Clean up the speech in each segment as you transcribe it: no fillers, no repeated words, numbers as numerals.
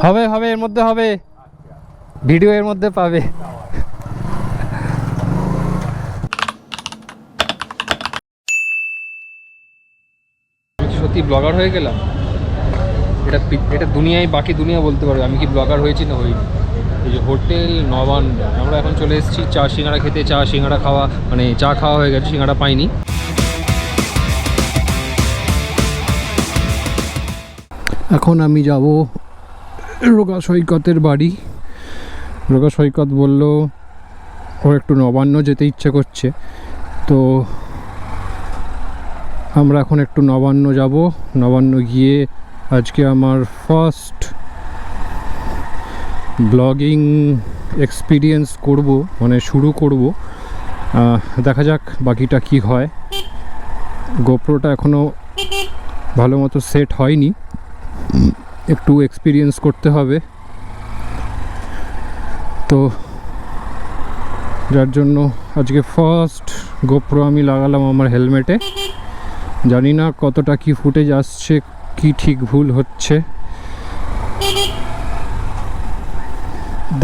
হবে হবে, এর মধ্যে হবে, ভিডিও এর মধ্যে পাবে। সত্যি ব্লগার হয়ে গেলাম। এটা দুনিয়ায়, বাকি দুনিয়া বলতে পারবে আমি কি ব্লগার হয়েছি না হইনি। এই যে হোটেল নবান্ন, আমরা এখন চলে এসেছি চা সিঙ্গাড়া খেতে। চা সিঙ্গাড়া খাওয়া মানে চা খাওয়া হয়ে গেছে, সিঙ্গাড়া পাইনি। এখন আমি যাব রোগা সৈকতের বাড়ি। রোগা সৈকত বলল ওর একটু নবান্ন যেতে ইচ্ছে করছে, তো আমরা এখন একটু নবান্ন যাব। নবান্ন গিয়ে আজকে আমার ফার্স্ট ব্লগিং এক্সপিরিয়েন্স করব, মানে শুরু করব। দেখা যাক বাকিটা কি হয়। গোপ্রোটা এখনও ভালো মতো সেট হয়নি, একটু এক্সপিরিয়েন্স করতে হবে। তো যার জন্য আজকে ফার্স্ট গোপ্রো আমি লাগালাম আমার হেলমেটে। জানি না কতটা কি ফুটেজ আসছে, কি ঠিক ভুল হচ্ছে,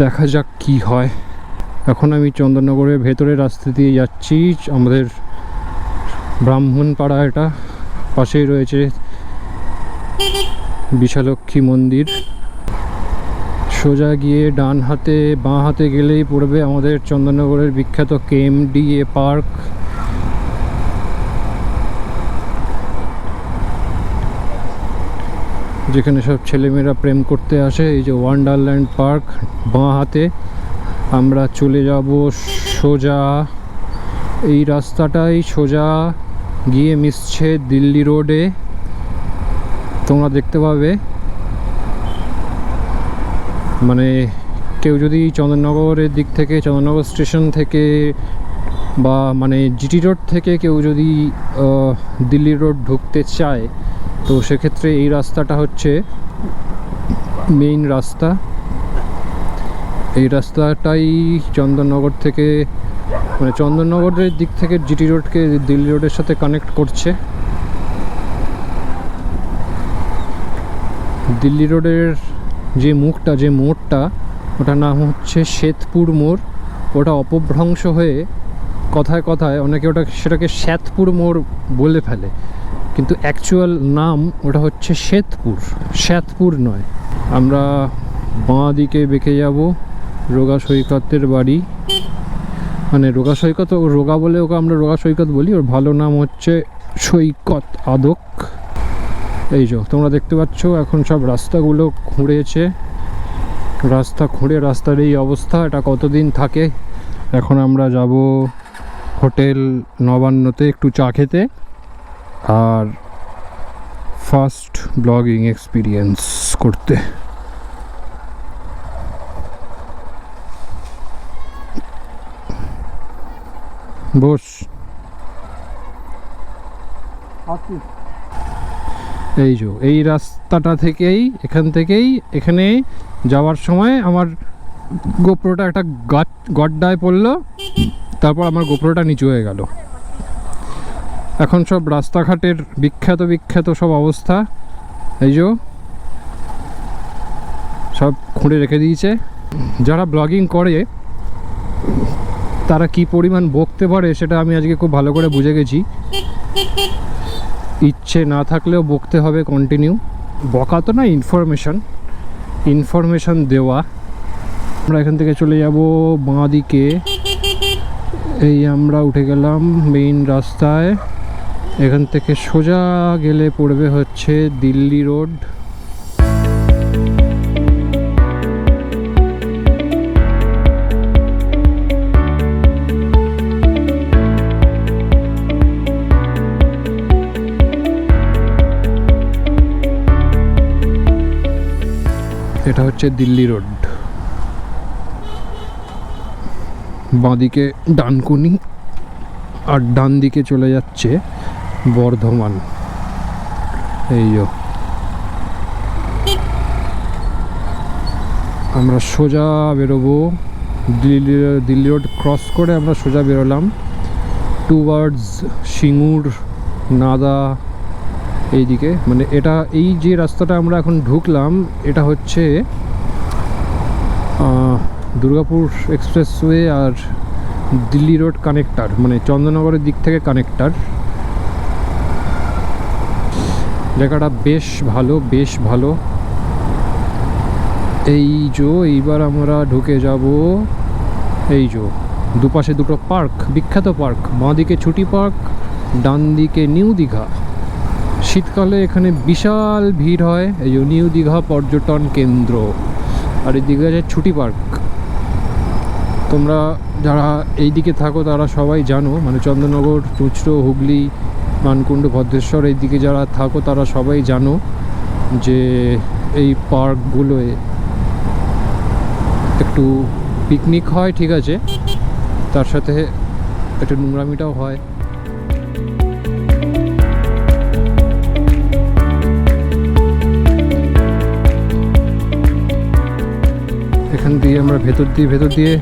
দেখা যাক কি হয়। এখন আমি চন্দননগরের ভেতরের রাস্তা দিয়ে যাচ্ছি। আমাদের ব্রাহ্মণপাড়া, এটা পাশেই রয়েছে বিশালক্ষী মন্দির। সোজা গিয়ে ডান হাতে বাঁ হাতে গেলেই পড়বে আমাদের চন্দননগরের বিখ্যাত KMDA পার্ক। যেখানে সব ছেলেমেয়েরা প্রেম করতে আসে। এই যে ওয়ান্ডারল্যান্ড পার্ক বাঁ হাতে। আমরা চলে যাব সোজা, এই রাস্তাটাই সোজা গিয়ে মিশছে দিল্লি রোডে, তোমরা দেখতে পাবে। মানে কেউ যদি চন্দননগরের দিক থেকে, চন্দননগর স্টেশন থেকে বা মানে GT রোড থেকে কেউ যদি দিল্লি রোড ঢুকতে চায়, তো সেক্ষেত্রে এই রাস্তাটা হচ্ছে মেইন রাস্তা। এই রাস্তাটাই চন্দননগর থেকে, মানে চন্দননগরের দিক থেকে GT রোডকে দিল্লি রোডের সাথে কানেক্ট করছে। দিল্লি রোডের যে মুখটা, যে মোড়টা, ওটার নাম হচ্ছে শ্বেতপুর মোড়। ওটা অপভ্রংশ হয়ে কথায় কথায় অনেকে সেটাকে শ্বেতপুর মোড় বলে ফেলে, কিন্তু অ্যাকচুয়াল নাম ওটা হচ্ছে শ্বেতপুর নয়। আমরা বাঁ দিকে বেঁকে যাব রোগা সৈকতের বাড়ি। মানে রোগা সৈকত, রোগা বলে ওকে আমরা রোগা সৈকত বলি, ওর ভালো নাম হচ্ছে সৈকত আদক। এই যে তোমরা দেখতে পাচ্ছ এখন সব রাস্তাগুলো খুঁড়েছে, রাস্তা খুঁড়ে রাস্তার এই অবস্থা। এটা কতদিন থাকে। এখন আমরা যাব হোটেল নবান্নতে একটু চা খেতে আর ফার্স্ট ব্লগিং এক্সপিরিয়েন্স করতে। বস, এই যে এই রাস্তাটা থেকেই, এখান থেকেই এখানে যাওয়ার সময় আমার গোপ্রোটা একটা গড্ডায় পড়লো, তারপর আমার গোপ্রোটা নিচু হয়ে গেল। এখন সব রাস্তাঘাটের বিখ্যাত সব অবস্থা, এই যে সব খুঁড়ে রেখে দিয়েছে। যারা ব্লগিং করে তারা কি পরিমাণ বকতে পারে সেটা আমি আজকে খুব ভালো করে বুঝে গেছি। ইচ্ছে না থাকলেও বকতে হবে কন্টিনিউ। বকা তো না, ইনফরমেশন দেওয়া। আমরা এখান থেকে চলে যাব বাঁ দিকে। এই আমরা উঠে গেলাম মেইন রাস্তায়। এখান থেকে সোজা গেলে পড়বে হচ্ছে দিল্লি রোড। এটা হচ্ছে দিল্লি রোড। বাঁদিকে ডানকুনি আর ডান দিকে চলে যাচ্ছে বর্ধমান। এই আমরা সোজা বেরোবো দিল্লি রোড ক্রস করে আমরা সোজা বেরোলাম টুয়ার্ডস সিঙ্গুর, নাদা এইদিকে। মানে এটা, এই যে রাস্তাটা আমরা এখন ঢুকলাম, এটা হচ্ছে দুর্গাপুর এক্সপ্রেসওয়ে আর দিল্লি রোড কানেক্টার, মানে চন্দননগরের দিক থেকে কানেক্টার। জায়গাটা বেশ ভালো, বেশ ভালো। এইবার আমরা ঢুকে যাব। দুপাশে দুটো পার্ক, বিখ্যাত পার্ক, বাঁদিকে ছুটি পার্ক, ডান দিকে নিউ দীঘা। শীতকালে এখানে বিশাল ভিড় হয়, এই যে নিউ দীঘা পর্যটন কেন্দ্র, আর এই দীঘা যে ছুটি পার্ক। তোমরা যারা এই দিকে থাকো তারা সবাই জানো, মানে চন্দননগর, চুঁচড়ো, হুগলি, মানকুণ্ড, ভদ্রেশ্বর এই দিকে যারা থাকো তারা সবাই জানো যে এই পার্কগুলোয় একটু পিকনিক হয়, ঠিক আছে, তার সাথে একটু নোংরামিটাও হয়। এখান দিয়ে আমরা ভেতর দিয়ে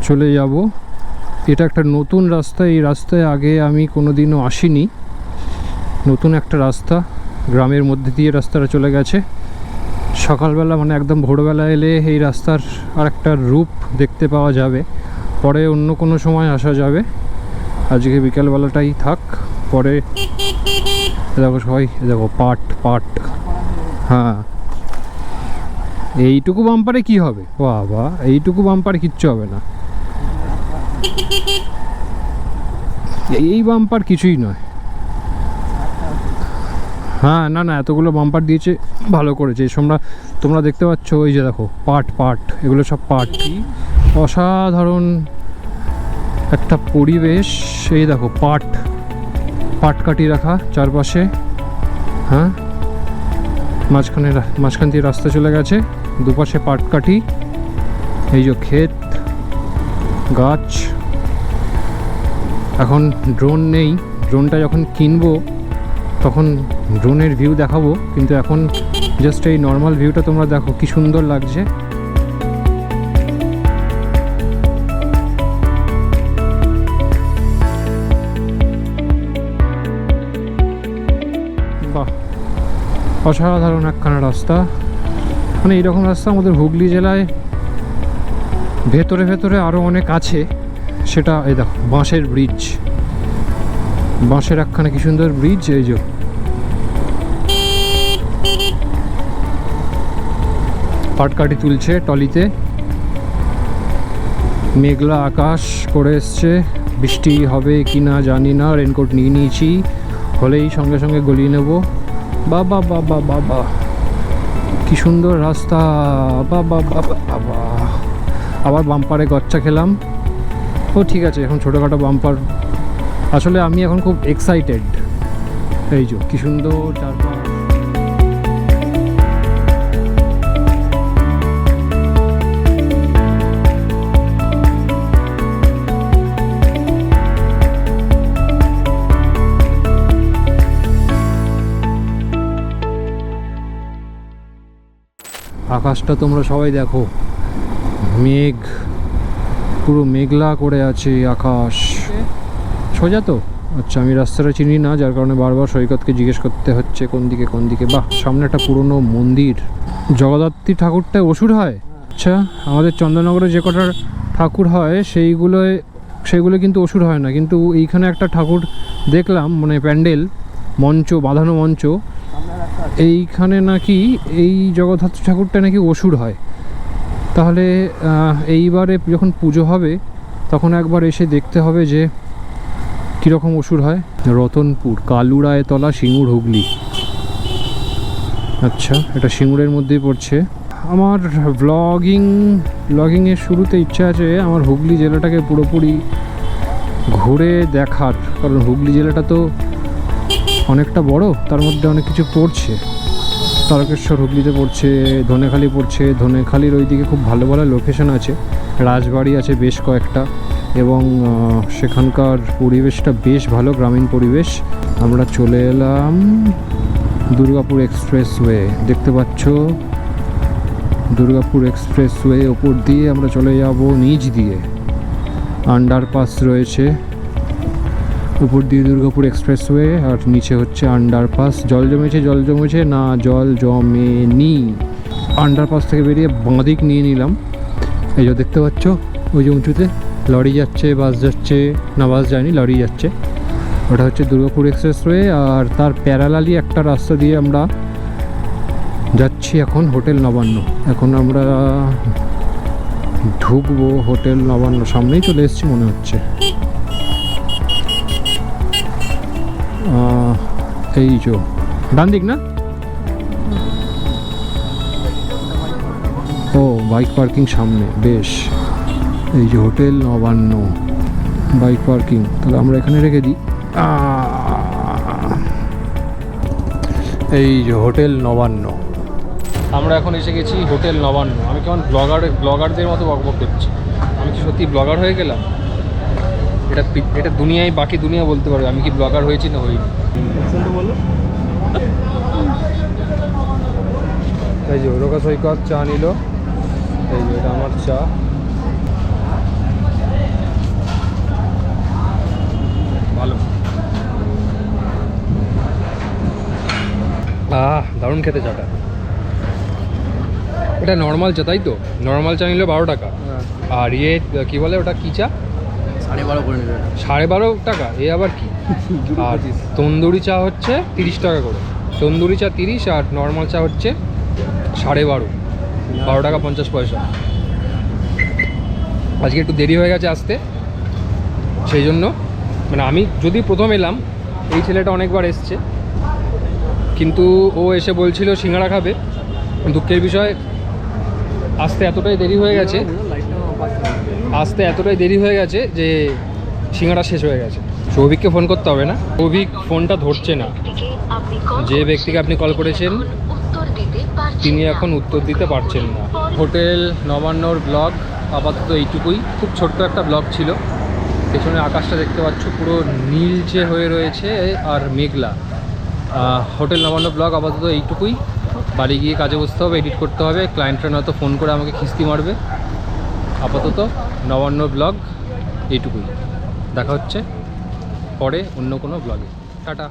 চলে যাব। এটা একটা নতুন রাস্তা, এই রাস্তায় আগে আমি কোনোদিনও আসিনি। নতুন একটা রাস্তা, গ্রামের মধ্যে দিয়ে রাস্তাটা চলে গেছে। সকালবেলা, মানে একদম ভোরবেলা এলে এই রাস্তার আর একটা রূপ দেখতে পাওয়া যাবে। পরে অন্য কোনো সময় আসা যাবে, আজকে বিকালবেলাটাই থাক। পরে দেখো সবাই, দেখো পাট, হ্যাঁ। এইটুকু বাম্পারে কি হবে বাবা, এইটুকু বাম্পারে কিচ্ছু হবে না, এই বাম্পার কিছুই নয়। হ্যাঁ, না এতগুলো বাম্পার দিয়েছে, ভালো করেছে। তোমরা দেখতে পাচ্ছ, ওই যে দেখো পাট, এগুলো সব পাট। অসাধারণ একটা পরিবেশ। এই দেখো পাট কাটি রাখা চারপাশে, হ্যাঁ, মাঝখান দিয়ে রাস্তা চলে গেছে, দুপাশে পাট কাটি, এই যে ক্ষেত, গাছ। এখন ড্রোন নেই, ড্রোনটা যখন কিনবো তখন ড্রোনের ভিউ দেখাবো, কিন্তু এখন জাস্ট এই নর্মাল ভিউটা তোমরা দেখো কি সুন্দর লাগছে। বাহ, অসাধারণ একখানা রাস্তা। মানে এইরকম রাস্তা আমাদের হুগলি জেলায় ভেতরে আরও অনেক আছে। সেটা এই দেখো বাঁশের ব্রিজ, বাঁশের একখানা কি সুন্দর ব্রিজ। এই যে পাটকাঠি তুলছে টলিতে, মেঘলা আকাশ করে এসছে, বৃষ্টি হবে কি না জানি না, রেনকোট নিয়ে নিয়েছি, হলেই সঙ্গে সঙ্গে গলিয়ে নেব। বাবা বাবা বাবা, কি সুন্দর রাস্তা, বাবা বাবা বাবা। আবার বাম্পারে গচ্চা খেলাম। ও ঠিক আছে, এখন ছোটোখাটো বাম্পার। আসলে আমি এখন খুব এক্সাইটেড। এই যে কি সুন্দর চারপাশ। আকাশটা তোমরা সবাই দেখো, মেঘ, পুরো মেঘলা করে আছে আকাশ। সোজা তো? আচ্ছা, আমি রাস্তাটা চিনি না, যার কারণে বারবার সৈকতকে জিজ্ঞেস করতে হচ্ছে কোন দিকে। বাহ, সামনে একটা পুরনো মন্দির। জগদ্ধাত্রী ঠাকুরটা অসুর হয়? আচ্ছা, আমাদের চন্দননগরে যে কটা ঠাকুর হয় সেইগুলো কিন্তু অসুর হয় না, কিন্তু এইখানে একটা ঠাকুর দেখলাম, মানে প্যান্ডেল, মঞ্চ, বাঁধানো মঞ্চ, এইখানে নাকি এই জগদ্ধাত্রী ঠাকুরটা নাকি অসুর হয়। তাহলে এইবারে যখন পুজো হবে তখন একবার এসে দেখতে হবে যে কীরকম অসুর হয়। রতনপুর, কালুরায়তলা, সিঙ্গুর, হুগলি। আচ্ছা, এটা সিঙ্গুরের মধ্যেই পড়ছে। আমার ব্লগিংয়ের শুরুতে ইচ্ছা আছে আমার হুগলি জেলাটাকে পুরোপুরি ঘুরে দেখার, কারণ হুগলি জেলাটা তো অনেকটা বড়, তার মধ্যে অনেক কিছু পড়ছে। তারকেশ্বর হুগলিতে পড়ছে, ধনেখালি পড়ছে, ধনেখালির ওইদিকে খুব ভালো ভালো লোকেশন আছে, রাজবাড়ি আছে বেশ কয়েকটা, এবং সেখানকার পরিবেশটা বেশ ভালো, গ্রামীণ পরিবেশ। আমরা চলে এলাম দুর্গাপুর এক্সপ্রেসওয়ে, দেখতে পাচ্ছ দুর্গাপুর এক্সপ্রেসওয়ে। ওপর দিয়ে আমরা চলে যাব নিচ দিয়ে, আন্ডারপাস রয়েছে উপর দিয়ে দুর্গাপুর এক্সপ্রেসওয়ে, আর নিচে হচ্ছে আন্ডারপাস। জল জমেছে না, জল জমেনি। আন্ডারপাস থেকে বেরিয়ে বাঁদিক নিয়ে নিলাম। এই যে দেখতে পাচ্ছ ওই যে উঁচুতে লরি যাচ্ছে, বাস যাচ্ছে, না বাস যায়নি, লরি যাচ্ছে, ওটা হচ্ছে দুর্গাপুর এক্সপ্রেসওয়ে। আর তার প্যারালালি একটা রাস্তা দিয়ে আমরা যাচ্ছি এখন হোটেল নবান্ন। এখন আমরা ঢুকবো হোটেল নবান্ন, সামনেই চলে এসেছি মনে হচ্ছে। এই যে ডান দিক না, ও বাইক পার্কিং সামনে, বেশ। এই যে হোটেল নবান্ন বাইক পার্কিং, তাহলে আমরা এখানে রেখে দিই। এই যে হোটেল নবান্ন, আমরা এখন এসে গেছি হোটেল নবান্ন। আমি কেমন ব্লগারদের মতো বকবক করছি, আমি কি সত্যি ব্লগার হয়ে গেলাম? এটা দুনিয়ায়, বাকি দুনিয়া বলতে পারবে আমি কি ব্লগার হয়েছি না হইনি। বলো। এই যে রোকা সৈকত চা নিল, এই যে এটা আমার চা। ভালো, দারুণ খেতে চাটা। এটা নর্মাল চা, তাই তো? নর্মাল চা নিল 12 টাকা, আর ইয়ে কী বলে ওটা, কী চা? 12.5 করে নেবে। 12.5 টাকা, এ আবার কি? আর তন্দুরি চা হচ্ছে 30 টাকা করে, তন্দুরি চা 30, আর নর্মাল চা হচ্ছে 12.5, 12 টাকা 50 পয়সা। আজকে একটু দেরি হয়ে গেছে আসতে, সেই জন্য মানে আমি যদি প্রথম এলাম, এই ছেলেটা অনেকবার এসছে, কিন্তু ও এসে বলছিল সিঙ্গাড়া খাবে। দুঃখের বিষয় আসতে এতটাই দেরি হয়ে গেছে, যে সিঙ্গাড়া শেষ হয়ে গেছে। সৌভিককে ফোন করতে হবে না, সৌভিক ফোনটা ধরছে না। যে ব্যক্তিকে আপনি কল করেছেন তিনি এখন উত্তর দিতে পারছেন না। হোটেল নবান্নর ব্লগ আপাতত এইটুকুই, খুব ছোট্ট একটা ব্লগ ছিল। পেছনে আকাশটা দেখতে পাচ্ছ পুরো নীলচে হয়ে রয়েছে আর মেঘলা। হোটেল নবান্ন ব্লগ আপাতত এইটুকুই। বাড়ি গিয়ে কাজে বসতে হবে, এডিট করতে হবে, ক্লায়েন্টরা নয়তো ফোন করে আমাকে খিস্তি মারবে। আপাতত নবান্ন ব্লগ এইটুকুই, দেখা হচ্ছে পরে অন্য কোনো ব্লগে। টাটা।